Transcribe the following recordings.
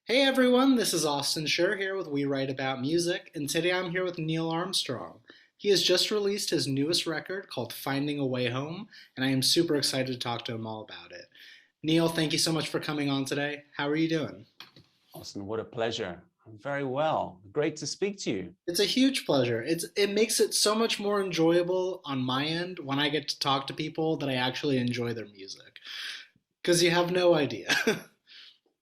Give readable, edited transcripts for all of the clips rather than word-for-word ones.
Hey everyone, this is Austin Scher here with We Write About Music, and today I'm here with Neil Armstrong. He has just released his newest record called Finding a Way Home, and I am super excited to talk to him all about it. Neil, thank you so much for coming on today. How are you doing? Austin, what a pleasure. I'm very well. Great to speak to you. It's a huge pleasure. It makes it so much more enjoyable on my end when I get to talk to people that I actually enjoy their music, because you have no idea.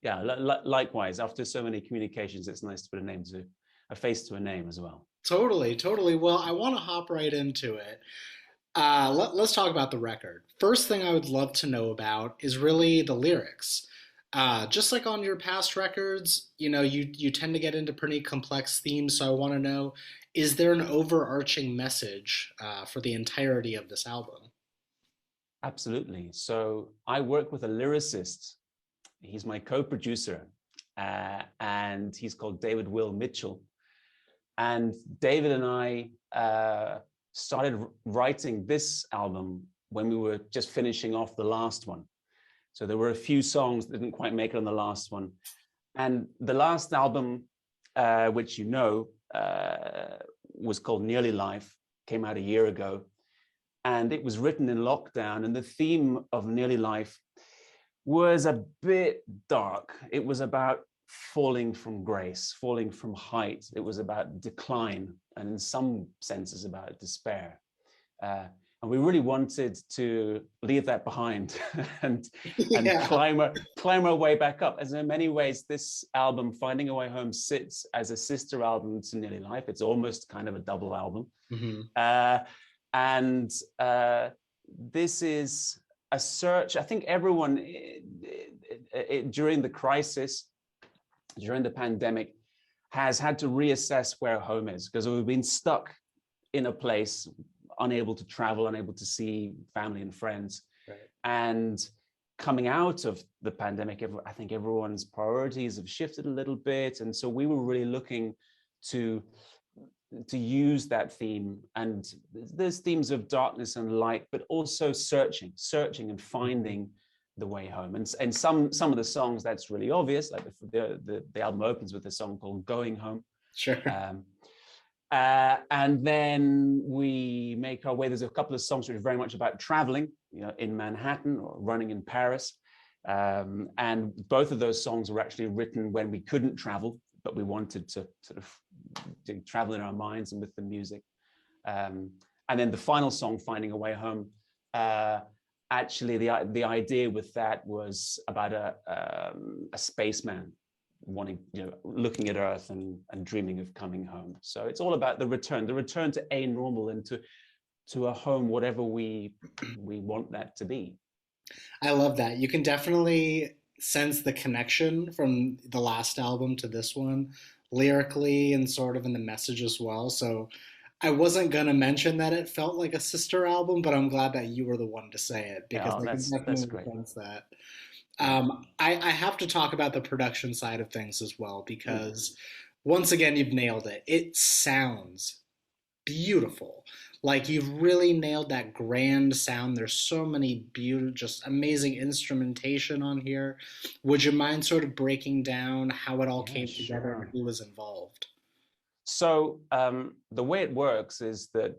Yeah, likewise. After so many communications, it's nice to put a face to a name as well. Totally, totally. Well, I want to hop right into it. Let's talk about the record. First thing I would love to know about is really the lyrics. Just like on your past records, you tend to get into pretty complex themes. So I want to know, is there an overarching message for the entirety of this album? Absolutely. So I work with a lyricist. He's my co-producer, and he's called David Will Mitchell. And David and I started writing this album when we were just finishing off the last one. So there were a few songs that didn't quite make it on the last one. And the last album, which was called Nearly Life, came out a year ago. And it was written in lockdown. And the theme of Nearly Life was a bit dark. It was about falling from grace, falling from height. It was about decline, and in some senses about despair. And we really wanted to leave that behind and Yeah. climb our way back up. As in many ways, this album, Finding a Way Home, sits as a sister album to Nearly Life. It's almost kind of a double album. Hmm. And this is a search. I think everyone during the crisis, during the pandemic, has had to reassess where home is, because we've been stuck in a place, unable to travel, unable to see family and friends. Right. And coming out of the pandemic, I think everyone's priorities have shifted a little bit. And so we were really looking to use that theme. And there's themes of darkness and light, but also searching and finding the way home. And some of the songs, that's really obvious. Like the album opens with a song called Going Home. Sure. And then we make our way. There's a couple of songs which are very much about traveling, in Manhattan or running in Paris. And both of those songs were actually written when we couldn't travel, but we wanted to sort of to travel in our minds and with the music. And then the final song, Finding a Way Home, actually the idea with that was about a spaceman wanting, looking at Earth and dreaming of coming home. So it's all about the return to a normal, and to a home, whatever we want that to be. I love that. You can definitely sense the connection from the last album to this one, lyrically and sort of in the message as well. So I wasn't gonna mention that it felt like a sister album, but I'm glad that you were the one to say it because Yeah, I can that's definitely great. sense that. Yeah. I have to talk about the production side of things as well Mm. because once again, you've nailed it. It sounds beautiful. Like you've really nailed that grand sound. There's so many beautiful, just amazing instrumentation on here. Would you mind sort of breaking down how it all Yeah, came together and sure. who was involved? So the way it works is that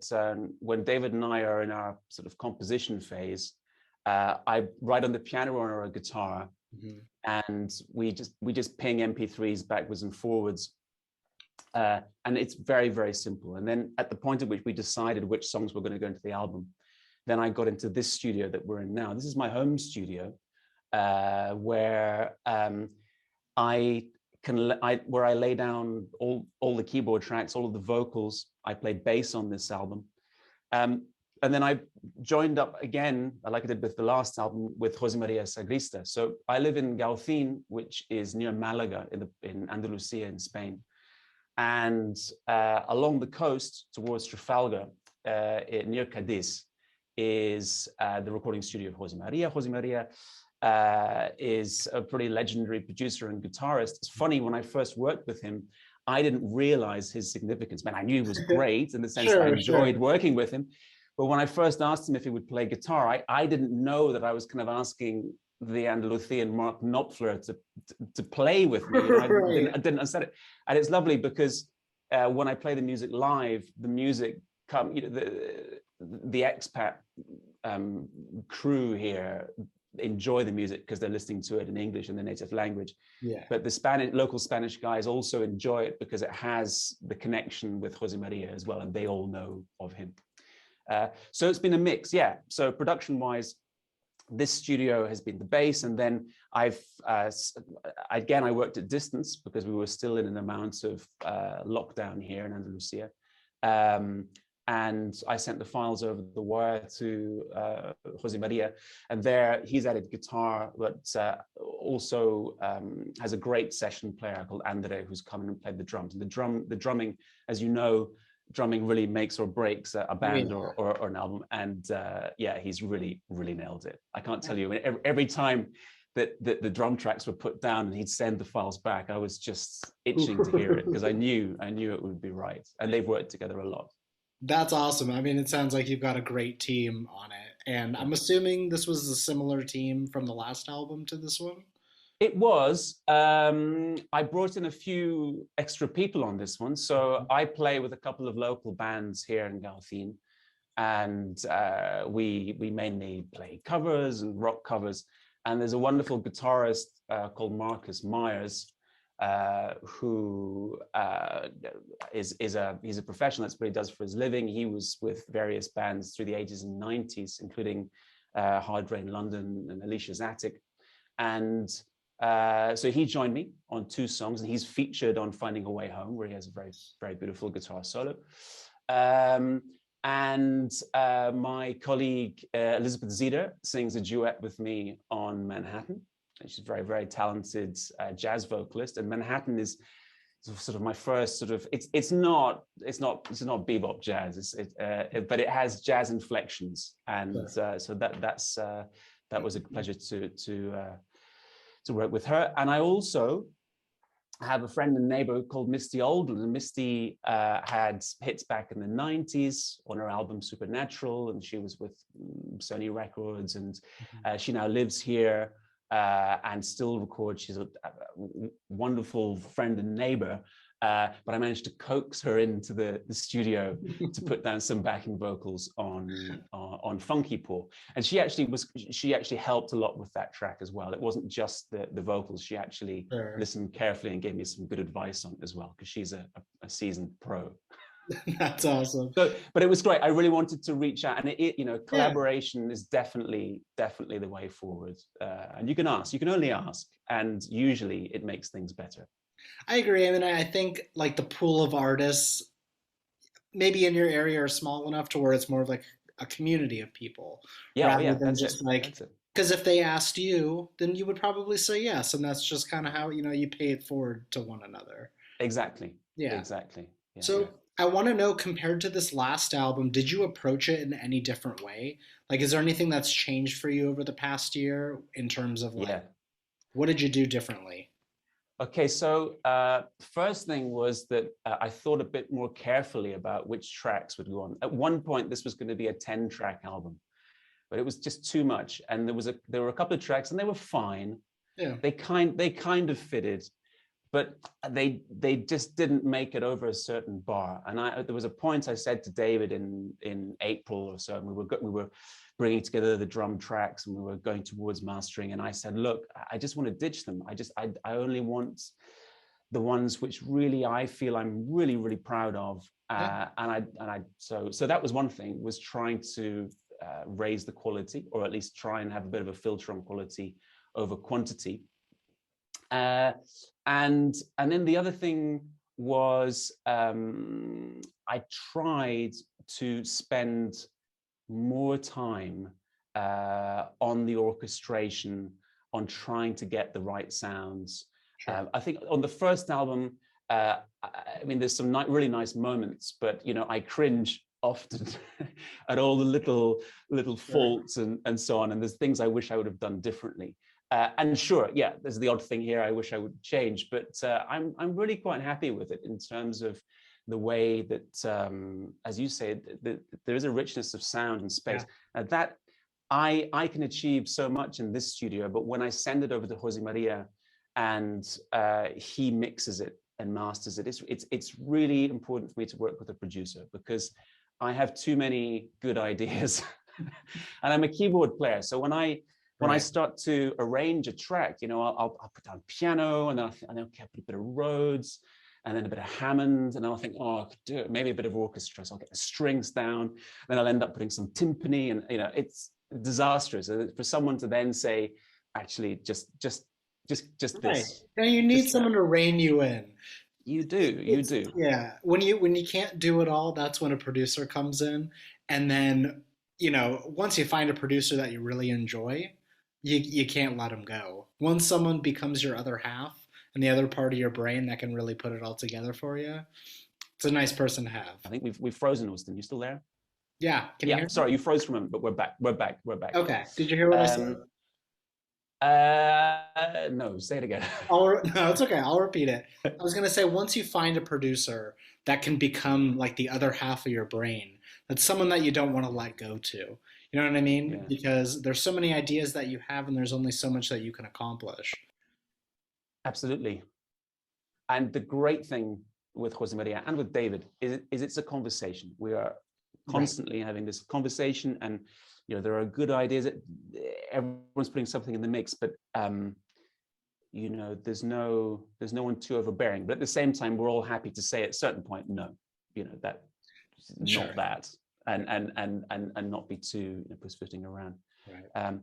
when David and I are in our sort of composition phase, I write on the piano or a guitar, Hmm. and we just ping MP3s backwards and forwards, and it's very, very simple. And then at the point at which we decided which songs were going to go into the album, then I got into this studio that we're in now. This is my home studio, where I where I lay down all the keyboard tracks, all of the vocals. I played bass on this album. And then I joined up again, like I did with the last album, with Jose Maria Sagrista. So I live in Gaucin, which is near Malaga in Andalusia in Spain. And along the coast towards Trafalgar, near Cadiz, is the recording studio of Jose Maria. Jose Maria is a pretty legendary producer and guitarist. It's funny, when I first worked with him, I didn't realize his significance. Man, I knew he was great in the sense that I Sure, enjoyed sure. working with him. But when I first asked him if he would play guitar, I didn't know that I was kind of asking the Andalusian Mark Knopfler to play with me. I didn't understand it, and it's lovely because when I play the music live, the music the expat crew here enjoy the music because they're listening to it in English in their native language. Yeah. But the local Spanish guys also enjoy it because it has the connection with Jose Maria as well, and they all know of him. So it's been a mix, yeah. So production-wise, this studio has been the base, and then I worked at distance because we were still in an amount of lockdown here in Andalusia. And I sent the files over the wire to Jose Maria, and there he's added guitar, but also has a great session player called Andre, who's come in and played the drums. And the drumming, as you know, drumming really makes or breaks a band or an album. And yeah, he's really nailed it. I can't tell you, every time that the drum tracks were put down and he'd send the files back, I was just itching to hear it because I knew it would be right. And they've worked together a lot. That's awesome. I mean, it sounds like you've got a great team on it. And I'm assuming this was a similar team from the last album to this one? It was. I brought in a few extra people on this one. So I play with a couple of local bands here in Garthin. And we mainly play covers and rock covers. And there's a wonderful guitarist called Marcus Myers, who he's a professional. That's what he does for his living. He was with various bands through the 80s and 90s, including Hard Rain London and Alicia's Attic. And so he joined me on 2 songs, and he's featured on Finding a Way Home, where he has a very, very beautiful guitar solo. And my colleague Elizabeth Zeder sings a duet with me on Manhattan. She's a very, very talented jazz vocalist, and Manhattan is sort of my first sort of. It's not bebop jazz, but it has jazz inflections, and so that was a pleasure to work with her. And I also have a friend and neighbor called Misty Oldland, and Misty had hits back in the 90s on her album Supernatural, and she was with Sony Records, and she now lives here. And still record. She's a wonderful friend and neighbor, but I managed to coax her into the studio to put down some backing vocals on Funky Paw, and she actually helped a lot with that track as well. It wasn't just the vocals; she actually listened carefully and gave me some good advice on it as well, because she's a seasoned pro. That's awesome. So, but it was great. I really wanted to reach out, and collaboration is definitely the way forward. And you can only ask, and usually it makes things better. I agree. I mean, I think like the pool of artists, maybe in your area, are small enough to where it's more of like a community of people, rather than just like. Because if they asked you, then you would probably say yes, and that's just kind of how you pay it forward to one another. Exactly. Yeah. Exactly. Yeah, so. I want to know, compared to this last album, did you approach it in any different way? Like, is there anything that's changed for you over the past year in terms of like, what did you do differently? Okay, so first thing was that I thought a bit more carefully about which tracks would go on. At one point, this was going to be a 10-track album, but it was just too much. And there were a couple of tracks, and they were fine. Yeah. They kind of fitted, but they just didn't make it over a certain bar. And there was a point I said to David in April or so, and we were bringing together the drum tracks, and we were going towards mastering. And I said, look, I just want to ditch them. I only want the ones which really I feel I'm really, really proud of. So that was one thing, was trying to raise the quality, or at least try and have a bit of a filter on quality over quantity. And then the other thing was I tried to spend more time on the orchestration, on trying to get the right sounds. Sure. I think on the first album, I mean, there's some really nice moments, but I cringe often at all the little faults and so on. And there's things I wish I would have done differently. And sure, yeah, there's the odd thing here I wish I would change, but I'm really quite happy with it in terms of the way that, as you say, there is a richness of sound and space. That I can achieve so much in this studio, but when I send it over to Jose Maria and he mixes it and masters it, it's really important for me to work with a producer, because I have too many good ideas. And I'm a keyboard player, so when I start to arrange a track, I'll put down piano, and then I'll put a bit of Rhodes, and then a bit of Hammond, and I'll think, oh, I could do it, maybe a bit of orchestra, so I'll get the strings down, then I'll end up putting some timpani, and it's disastrous for someone to then say, actually, just this. Now you need someone to rein you in. You do. Yeah. When you can't do it all, that's when a producer comes in. And then, once you find a producer that you really enjoy, you can't let them go. Once someone becomes your other half and the other part of your brain that can really put it all together for you, it's a nice person to have. I think we've frozen, Austin. You still there? Yeah. Can you hear me? Sorry, you froze for a moment, but we're back. Okay. Did you hear what I said? No, say it again. No, it's okay. I'll repeat it. I was going to say, once you find a producer that can become like the other half of your brain, that's someone that you don't want to let go to. You know what I mean? Yeah. Because there's so many ideas that you have, and there's only so much that you can accomplish. Absolutely. And the great thing with Jose Maria and with David is it's a conversation. We are constantly having this conversation, and there are good ideas. Everyone's putting something in the mix, but there's no one too overbearing. But at the same time, we're all happy to say at a certain point, no, that Sure. not that, and not be too pussyfooting around. Right.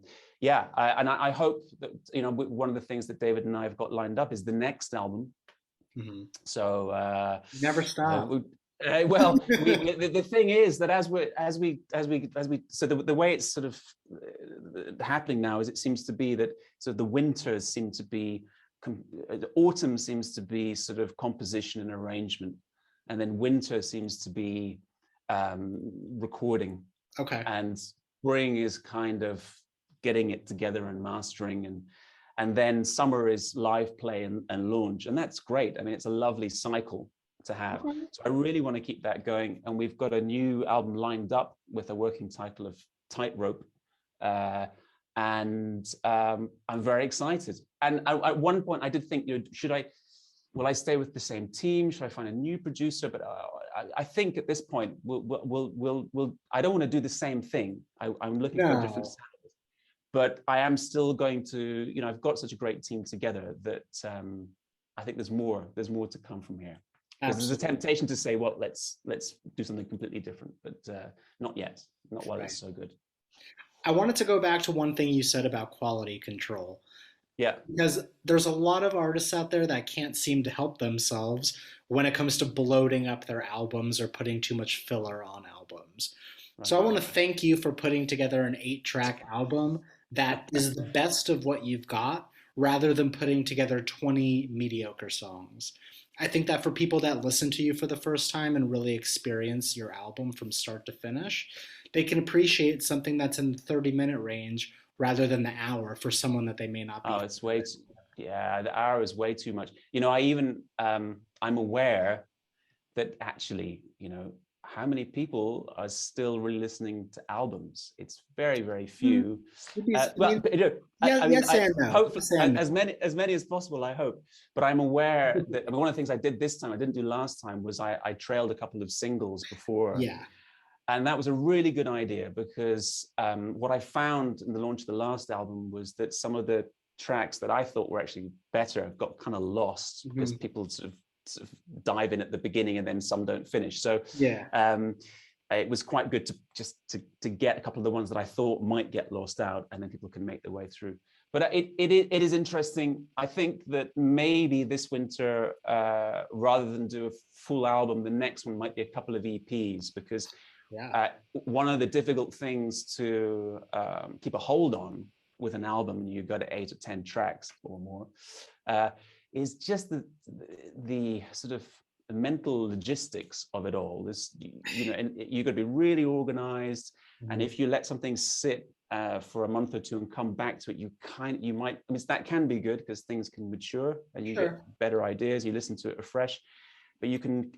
I hope that one of the things that David and I have got lined up is the next album. Mm-hmm. So never stop. Well, the thing is that as we so the way it's sort of happening now is it seems to be that the winters seem to be the autumn seems to be sort of composition and arrangement, and then winter seems to be recording. Okay. And spring is kind of getting it together and mastering, and then summer is live play and launch, and that's great. I mean, it's a lovely cycle to have. Okay. So I really want to keep that going, and we've got a new album lined up with a working title of Tightrope, and I'm very excited. And at one point I did think, will I stay with the same team? Should I find a new producer? But I think at this point we'll I don't want to do the same thing. I'm looking for a different sound. But I am still going to, I've got such a great team together that I think there's more to come from here. Because there's a temptation to say, well, let's do something completely different, but not yet, not while it's so good. I wanted to go back to one thing you said about quality control. Yeah. Because there's a lot of artists out there that can't seem to help themselves when it comes to bloating up their albums or putting too much filler on albums. Right. So I want to thank you for putting together an 8-track album that is the best of what you've got, rather than putting together 20 mediocre songs. I think that for people that listen to you for the first time and really experience your album from start to finish, they can appreciate something that's in the 30-minute range rather than the hour for someone that they may not be. Oh, it's way too, the hour is way too much. I even, I'm aware that actually, how many people are still really listening to albums? It's very, very few. Hopefully, as many as possible, I hope. But I'm aware that one of the things I did this time, I didn't do last time, was I trailed a couple of singles before. Yeah. And that was a really good idea, because what I found in the launch of the last album was that some of the tracks that I thought were actually better got kind of lost because people sort of dive in at the beginning and then some don't finish. So it was quite good to get a couple of the ones that I thought might get lost out, and then people can make their way through. But it is interesting. I think that maybe this winter, rather than do a full album, the next one might be a couple of EPs, because one of the difficult things to keep a hold on with an album, and you've got 8 or 10 tracks or more, is just the sort of mental logistics of it all. This, and you've got to be really organized. And if you let something sit for a month or two and come back to it, you might, that can be good because things can mature and you get better ideas, you listen to it afresh, but you can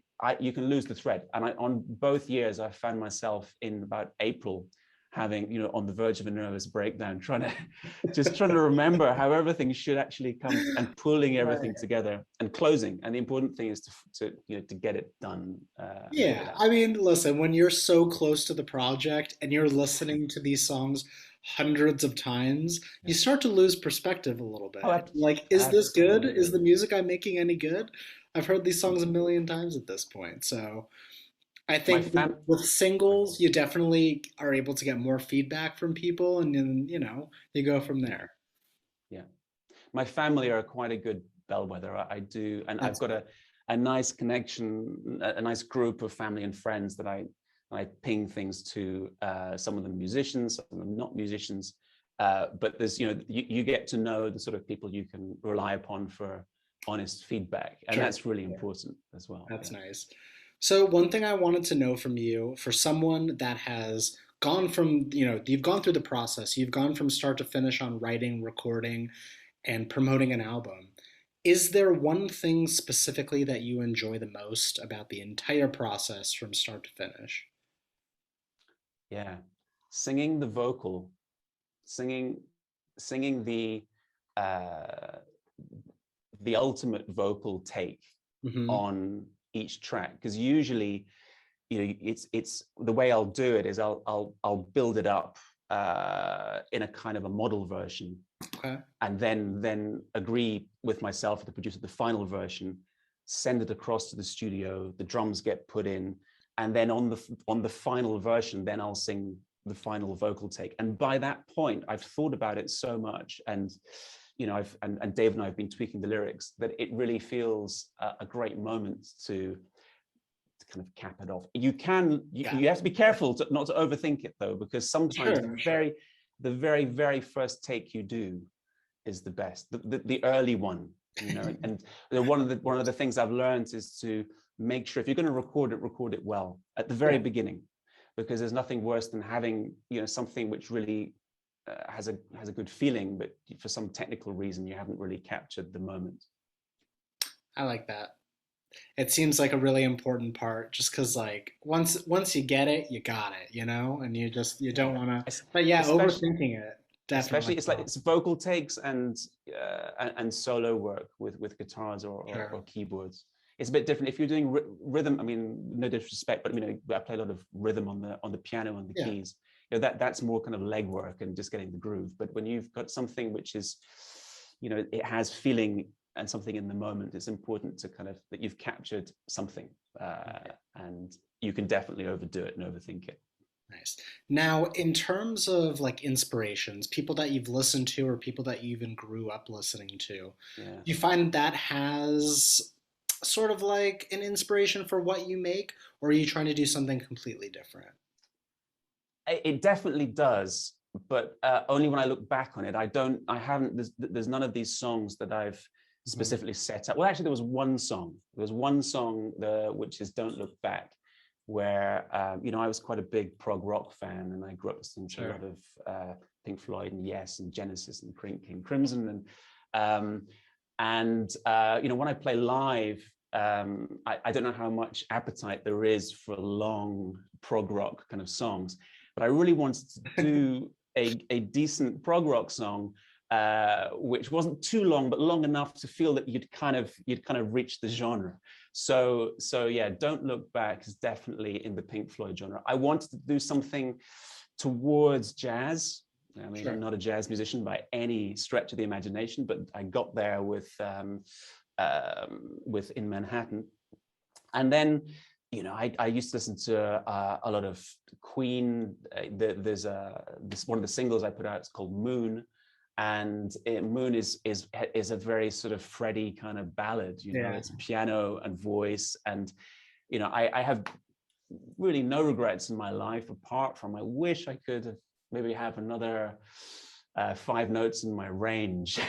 lose the thread. And on both years, I found myself in about April having, on the verge of a nervous breakdown, trying to remember how everything should actually come, and pulling everything Right. together and closing. And the important thing is to get it done, and get it Yeah, out. I mean, listen, when you're so close to the project and you're listening to these songs hundreds of times, you Yeah. start to lose perspective a little Oh, bit. Like, is this good? Is absolutely. the music I'm making any good? I've heard these songs a Mhm. million times at this point. So I My think fam. with Sorry. singles, you definitely are able to get more feedback from people, and then, you go from Yeah. there. Yeah. My family are quite a good bellwether. I do, and I've That's got a nice connection, a nice group of family and friends that I ping things to. Some of them musicians, some of them not musicians. But there's, you get to know the sort of people you can rely upon for honest feedback, and sure. that's really Yeah, important as well. that's Yeah. nice. So one thing I wanted to know from you, for someone that has gone from, you've gone through the process, you've gone from start to finish on writing, recording, and promoting an album. Is there one thing specifically that you enjoy the most about the entire process from start to finish? Yeah. Singing the vocal, singing, singing uh, the ultimate vocal take Hmm. on each track, because usually, it's the way I'll do it is I'll build it up in a kind of a model version, Okay. and then agree with myself, the producer, the final version, send it across to the studio, the drums get put in, and then on the final version, then I'll sing the final vocal take. And by that point, I've thought about it so much, and I've and Dave and I have been tweaking the lyrics, that it really feels a great moment to kind of cap it off. Yeah. You have to be careful not to overthink it, though, because sometimes Sure, sure. the very first take you do is the best, the early one, and one of the things I've learned is to make sure, if you're going to record it well at the very Yeah. beginning, because there's nothing worse than having, something which really has a good feeling, but for some technical reason you haven't really captured the moment. I like that. It seems like a really important part just because like once you get it, you got it, and you don't Yeah, want to, but yeah, especially overthinking it definitely especially it's like helps. it's vocal takes and solo work with guitars Sure. or keyboards. It's a bit different if you're doing rhythm. I mean, no disrespect, but I play a lot of rhythm on the piano and the Yeah. keys. That's more kind of legwork and just getting the groove. But when you've got something which is, it has feeling and something in the moment, it's important to kind of that you've captured something, and you can definitely overdo it and overthink it. Nice. Now, in terms of like inspirations, people that you've listened to or people that you even grew up listening to, Yeah. you find that has sort of like an inspiration for what you make, or are you trying to do something completely different? It definitely does, but only when I look back on it. I haven't. There's none of these songs that I've Mhm. specifically set up. Well, actually, there was one song. There was one song, which is "Don't Look Back," where I was quite a big prog rock fan, and I grew up listening to a Sure. lot of Pink Floyd and Yes and Genesis and King Crimson, um, when I play live. I don't know how much appetite there is for long prog rock kind of songs, but I really wanted to do a decent prog rock song, which wasn't too long, but long enough to feel that you'd kind of reached the genre. So yeah, Don't Look Back is definitely in the Pink Floyd genre. I wanted to do something towards jazz. I mean, I'm Sure. not a jazz musician by any stretch of the imagination, but I got there with In Manhattan. And then, I used to listen to a lot of Queen. There's one of the singles I put out. It's called Moon, and Moon is a very sort of Freddie kind of ballad. Yeah. It's piano and voice, and I have really no regrets in my life, apart from I wish I could maybe have another 5 notes in my range,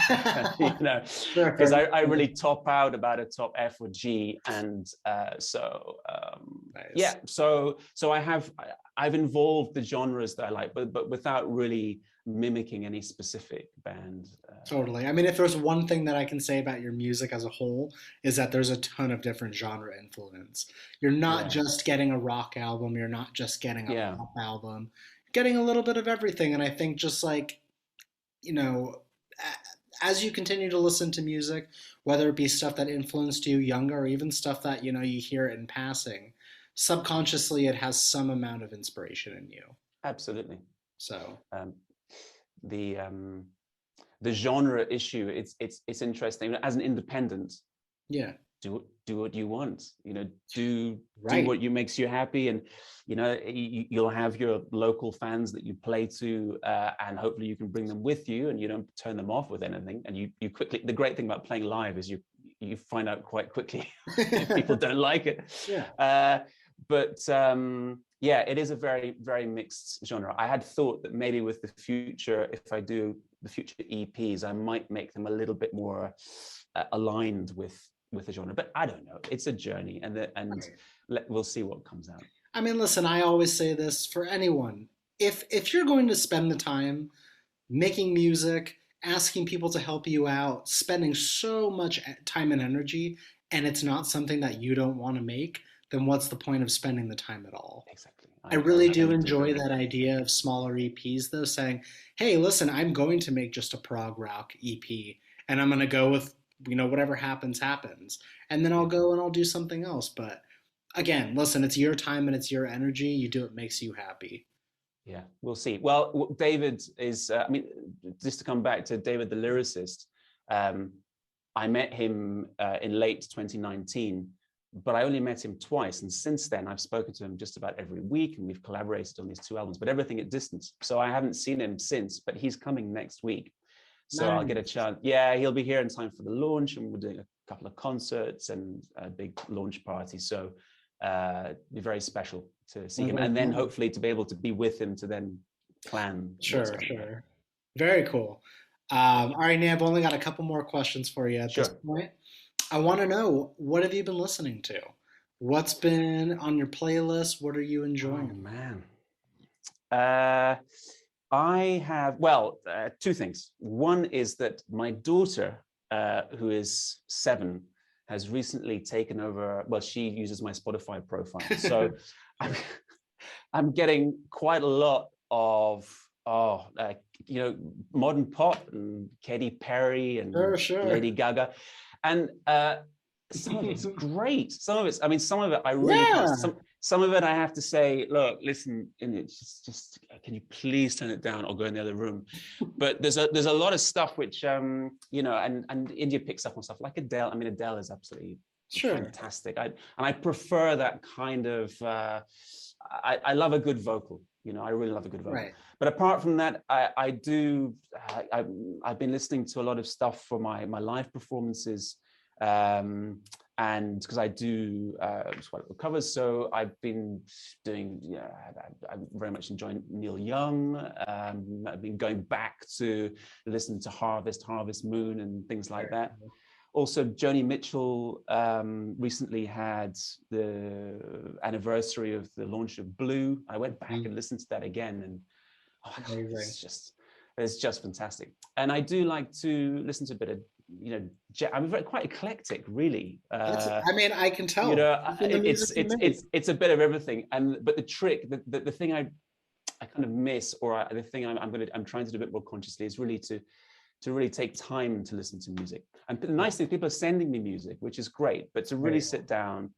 because Sure. I really top out about a top F or G, and Nice. yeah, so I've involved the genres that I like, but without really mimicking any specific band. Totally. I mean, if there's one thing that I can say about your music as a whole, is that there's a ton of different genre influence. You're not Yeah, just getting a rock album, you're not just getting a yeah, pop album. getting a little bit of everything. And I think just like, you know, as you continue to listen to music, whether it be stuff that influenced you younger or even stuff that, you hear it in passing, subconsciously it has some amount of inspiration in you. Absolutely. So, Um, the um, the genre issue, it's interesting. As an independent, yeah, do what you want, do right. what you makes you happy, and you'll have your local fans that you play to, and hopefully you can bring them with you, and you don't turn them off with anything. And you quickly, the great thing about playing live is you find out quite quickly if people don't like it. Yeah. But yeah, it is a very, very mixed genre. I had thought that maybe with the future, if I do the future EPs, I might make them a little bit more aligned with the genre, but I don't know. It's a journey, and we'll see what comes out. I mean, listen, I always say this for anyone. If you're going to spend the time making music, asking people to help you out, spending so much time and energy, and it's not something that you don't want to make, then what's the point of spending the time at all? Exactly. I really do enjoy that idea of smaller EPs, though, saying, hey, listen, I'm going to make just a prog rock EP, and I'm going to go with, whatever happens, happens. And then I'll go and I'll do something else. But again, listen, it's your time and it's your energy. You do what makes you happy. Yeah, we'll see. Well, David is, I mean, just to come back to David, the lyricist, I met him in late 2019, but I only met him twice. And since then, I've spoken to him just about every week, and we've collaborated on these two albums, but everything at distance. So I haven't seen him since, but he's coming next week. So Nice. I'll get a chance. Yeah, he'll be here in time for the launch, and we're doing a couple of concerts and a big launch party. So be very special to see him, and then hopefully to be able to be with him to then plan. Sure. Very cool. All right, Neil, I've only got a couple more questions for you at this Sure. point. I want to know, what have you been listening to? What's been on your playlist? What are you Oh enjoying? man. Uh, I have, well, two things. One is that my daughter, who is 7, has recently taken over. Well, she uses my Spotify profile, so I'm, I'm getting quite a lot of modern pop and Katy Perry and Sure. Lady Gaga, and some of it's great. Some of it's, I mean, some of it I really can't. Yeah. Some of it I have to say, look, listen, and it's just can you please turn it down or go in the other room? But there's a lot of stuff which and India picks up on stuff like Adele. I mean, Adele is absolutely Sure. fantastic. I prefer that kind of. I love a good vocal. I really love a good vocal. Right. But apart from that, I've been listening to a lot of stuff for my live performances. And because I do covers, so I've been doing. I'm very much enjoying Neil Young. I've been going back to listen to Harvest Moon, and things like that. Also, Joni Mitchell recently had the anniversary of the launch of Blue. I went back and listened to that again, and oh my God, it's just fantastic. And I do like to listen to a bit of, I'm quite eclectic, really. I mean, I can tell. It's a bit of everything. But the trick, the thing I kind of miss, or the thing I'm trying to do a bit more consciously, is really to really take time to listen to music. And the nice thing, people are sending me music, which is great, but to really sit down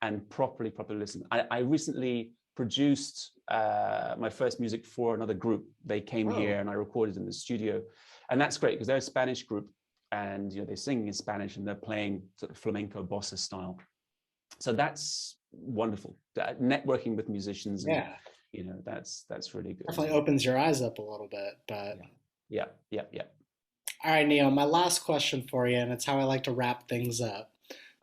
and properly listen. I recently produced my first music for another group. They came here and I recorded in the studio. And that's great because they're a Spanish group, and they're singing in Spanish and they're playing sort of flamenco bossa style. So that's wonderful. Networking with musicians, and, that's really good. Definitely opens your eyes up a little bit, but yeah. All right, Neil, my last question for you, and it's how I like to wrap things up.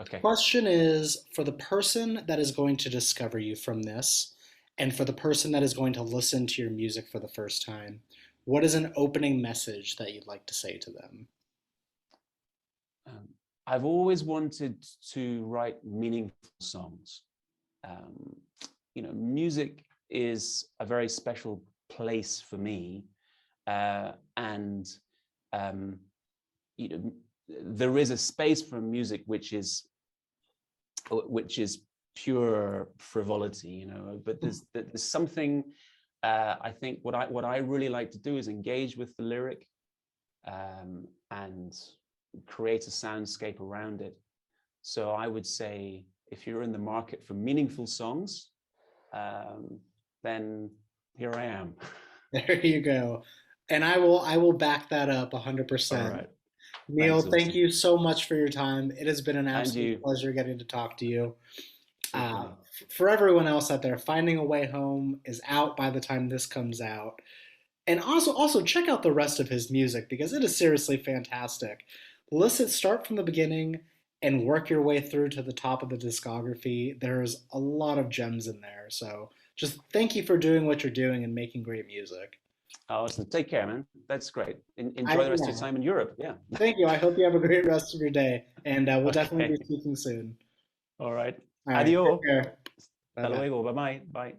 Okay. Question is, for the person that is going to discover you from this, and for the person that is going to listen to your music for the first time, what is an opening message that you'd like to say to them? I've always wanted to write meaningful songs. Music is a very special place for me, and there is a space for music which is pure frivolity, but there's something I think what I really like to do is engage with the lyric, and create a soundscape around it. So I would say if you're in the market for meaningful songs, then here I am. There you go. And I will back that up All 100%. right. Neil, Thanks, thank Austin. you so much for your time. It has been an And absolute you, pleasure getting to talk to you. Uh, equally. for everyone else out there, Finding a Way Home is out by the time this comes out. And also check out the rest of his music because it is seriously fantastic. Listen, start from the beginning and work your way through to the top of the discography. There's a lot of gems in there. So just thank you for doing what you're doing and making great music. Oh, listen, take care, man. That's great. I Enjoy the rest of your yeah. time in Europe. Yeah. Thank you. I hope you have a great rest of your day, and we'll definitely Okay. be speaking soon. All right. All right, take Adiós. care. Bye Hasta bye. luego. Bye bye. Bye.